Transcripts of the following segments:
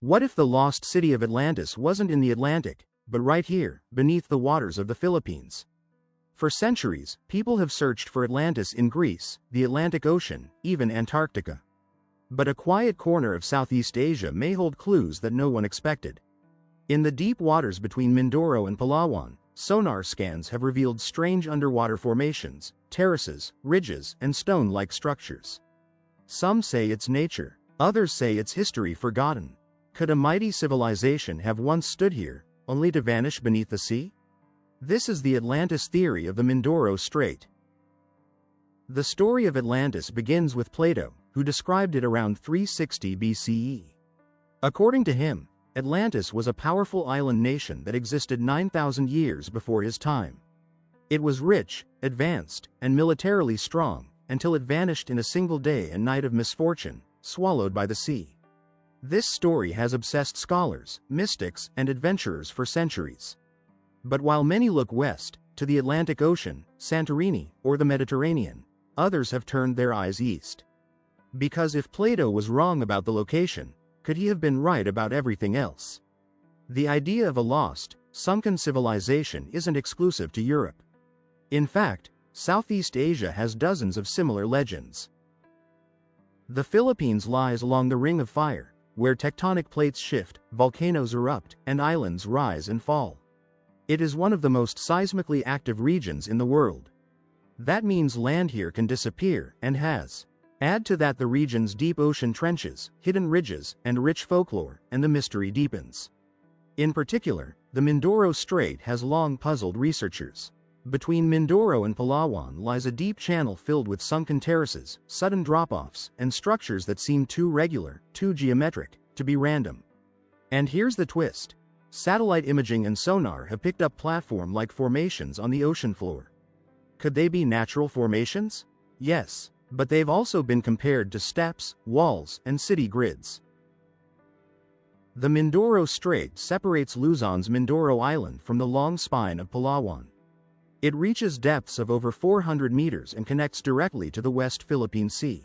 What if the lost city of Atlantis wasn't in the Atlantic, but right here, beneath the waters of the Philippines? For centuries, people have searched for Atlantis in Greece, the Atlantic Ocean, even Antarctica. But a quiet corner of Southeast Asia may hold clues that no one expected. In the deep waters between Mindoro and Palawan, sonar scans have revealed strange underwater formations, terraces, ridges, and stone-like structures. Some say it's nature, others say it's history forgotten. Could a mighty civilization have once stood here, only to vanish beneath the sea? This is the Atlantis theory of the Mindoro Strait. The story of Atlantis begins with Plato, who described it around 360 BCE. According to him, Atlantis was a powerful island nation that existed 9,000 years before his time. It was rich, advanced, and militarily strong, until it vanished in a single day and night of misfortune, swallowed by the sea. This story has obsessed scholars, mystics, and adventurers for centuries. But while many look west, to the Atlantic Ocean, Santorini, or the Mediterranean, others have turned their eyes east. Because if Plato was wrong about the location, could he have been right about everything else? The idea of a lost, sunken civilization isn't exclusive to Europe. In fact, Southeast Asia has dozens of similar legends. The Philippines lies along the Ring of Fire, where tectonic plates shift, volcanoes erupt, and islands rise and fall. It is one of the most seismically active regions in the world. That means land here can disappear, and has. Add to that the region's deep ocean trenches, hidden ridges, and rich folklore, and the mystery deepens. In particular, the Mindoro Strait has long puzzled researchers. Between Mindoro and Palawan lies a deep channel filled with sunken terraces, sudden drop-offs, and structures that seem too regular, too geometric, to be random. And here's the twist. Satellite imaging and sonar have picked up platform-like formations on the ocean floor. Could they be natural formations? Yes, but they've also been compared to steps, walls, and city grids. The Mindoro Strait separates Luzon's Mindoro Island from the long spine of Palawan. It reaches depths of over 400 meters and connects directly to the West Philippine Sea.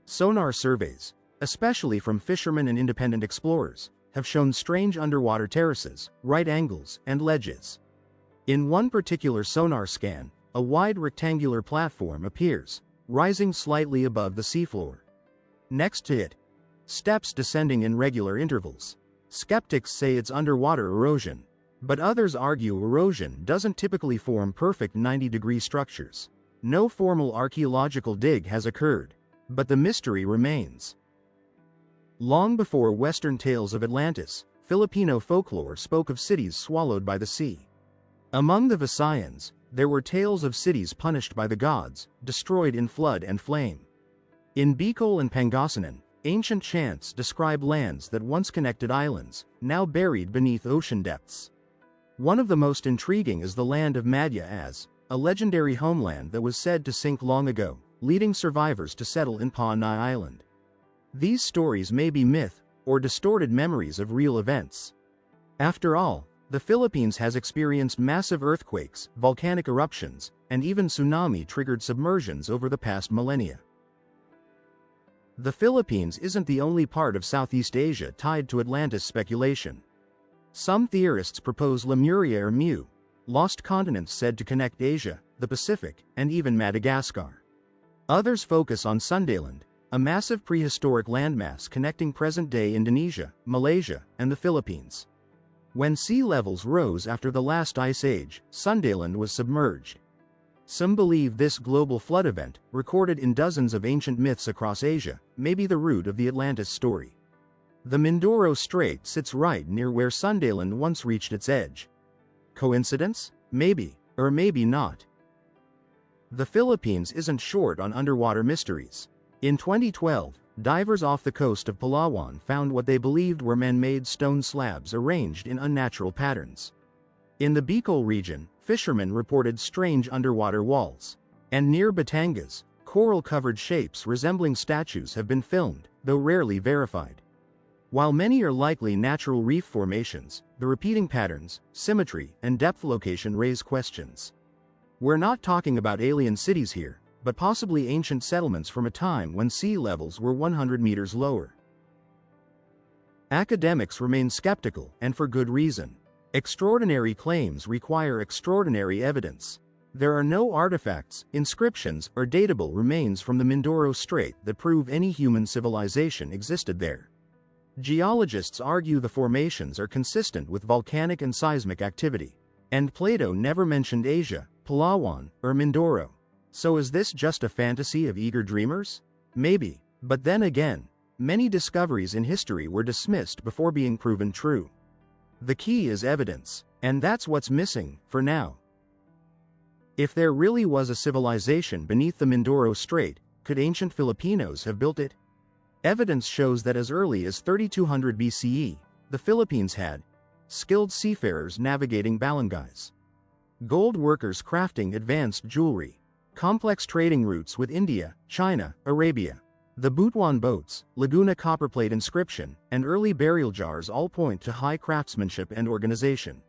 Sonar surveys, especially from fishermen and independent explorers, have shown strange underwater terraces, right angles, and ledges. In one particular sonar scan, a wide rectangular platform appears, rising slightly above the seafloor. Next to it, steps descending in regular intervals. Skeptics say it's underwater erosion, but others argue erosion doesn't typically form perfect 90-degree structures. No formal archaeological dig has occurred, but the mystery remains. Long before Western tales of Atlantis, Filipino folklore spoke of cities swallowed by the sea. Among the Visayans, there were tales of cities punished by the gods, destroyed in flood and flame. In Bicol and Pangasinan, ancient chants describe lands that once connected islands, now buried beneath ocean depths. One of the most intriguing is the land of Madya as, a legendary homeland that was said to sink long ago, leading survivors to settle in Panay Island. These stories may be myth, or distorted memories of real events. After all, the Philippines has experienced massive earthquakes, volcanic eruptions, and even tsunami-triggered submersions over the past millennia. The Philippines isn't the only part of Southeast Asia tied to Atlantis speculation. Some theorists propose Lemuria or Mu, lost continents said to connect Asia, the Pacific, and even Madagascar. Others focus on Sundaland, a massive prehistoric landmass connecting present-day Indonesia, Malaysia, and the Philippines. When sea levels rose after the last ice age, Sundaland was submerged. Some believe this global flood event, recorded in dozens of ancient myths across Asia, may be the root of the Atlantis story. The Mindoro Strait sits right near where Sundaland once reached its edge. Coincidence? Maybe, or maybe not. The Philippines isn't short on underwater mysteries. In 2012, divers off the coast of Palawan found what they believed were man-made stone slabs arranged in unnatural patterns. In the Bicol region, fishermen reported strange underwater walls. And near Batangas, coral-covered shapes resembling statues have been filmed, though rarely verified. While many are likely natural reef formations, the repeating patterns, symmetry, and depth location raise questions. We're not talking about alien cities here, but possibly ancient settlements from a time when sea levels were 100 meters lower. Academics remain skeptical, and for good reason. Extraordinary claims require extraordinary evidence. There are no artifacts, inscriptions, or datable remains from the Mindoro Strait that prove any human civilization existed there. Geologists argue the formations are consistent with volcanic and seismic activity. And Plato never mentioned Asia, Palawan, or Mindoro. So is this just a fantasy of eager dreamers? Maybe. But then again, many discoveries in history were dismissed before being proven true. The key is evidence, and that's what's missing, for now. If there really was a civilization beneath the Mindoro Strait, could ancient Filipinos have built it? Evidence shows that as early as 3200 BCE, the Philippines had skilled seafarers navigating balangays, gold workers crafting advanced jewelry, complex trading routes with India, China, Arabia. The Butuan boats, Laguna copperplate inscription, and early burial jars all point to high craftsmanship and organization.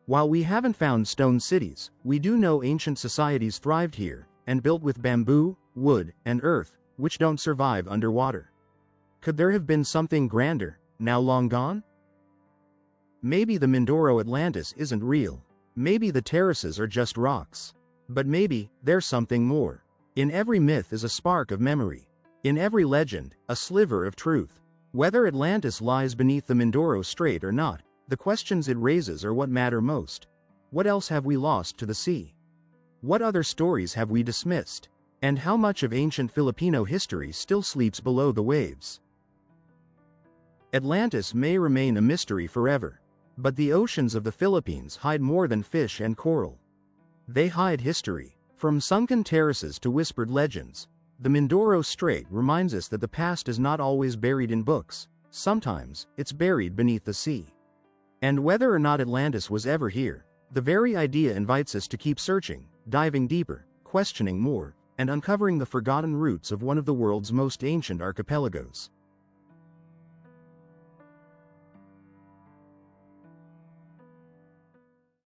While we haven't found stone cities, we do know ancient societies thrived here, and built with bamboo, wood, and earth, which don't survive underwater. Could there have been something grander, now long gone? Maybe the Mindoro Atlantis isn't real. Maybe the terraces are just rocks. But maybe there's something more. In every myth is a spark of memory. In every legend, a sliver of truth. Whether Atlantis lies beneath the Mindoro Strait or not, the questions it raises are what matter most. What else have we lost to the sea? What other stories have we dismissed? And how much of ancient Filipino history still sleeps below the waves? Atlantis may remain a mystery forever. But the oceans of the Philippines hide more than fish and coral. They hide history. From sunken terraces to whispered legends, the Mindoro Strait reminds us that the past is not always buried in books. Sometimes, it's buried beneath the sea. And whether or not Atlantis was ever here, the very idea invites us to keep searching, diving deeper, questioning more, and uncovering the forgotten roots of one of the world's most ancient archipelagos.